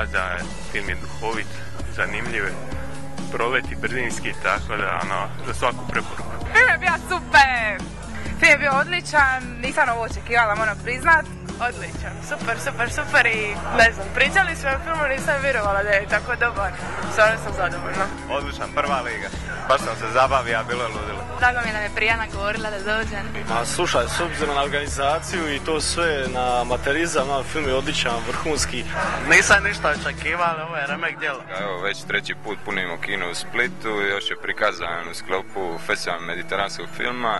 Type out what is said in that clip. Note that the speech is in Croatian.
da film je duhovit, zanimljiv, prolet i brzinski, tako da za svaku preporuku. Film je bio super! Film je bio odličan, nisam ovo očekivala, moram priznat. Odličan, super i ne znam, pričali smo o filmu, nisam vjerovala da je tako dobar. Stvarno sam zadovoljna. Odličan, prva liga. Baš sam se zabavio, a bilo je ludilo. Drago mi je da me Prijana govorila da dođem. Slušaj, s obzirom na organizaciju i to sve, na materizam, film je odličan, vrhunski. Nisam ništa očekivali, ovo je remek djelo. Evo, već treći put punimo kino u Splitu, još je prikazan u sklopu festivala mediteranskog filma.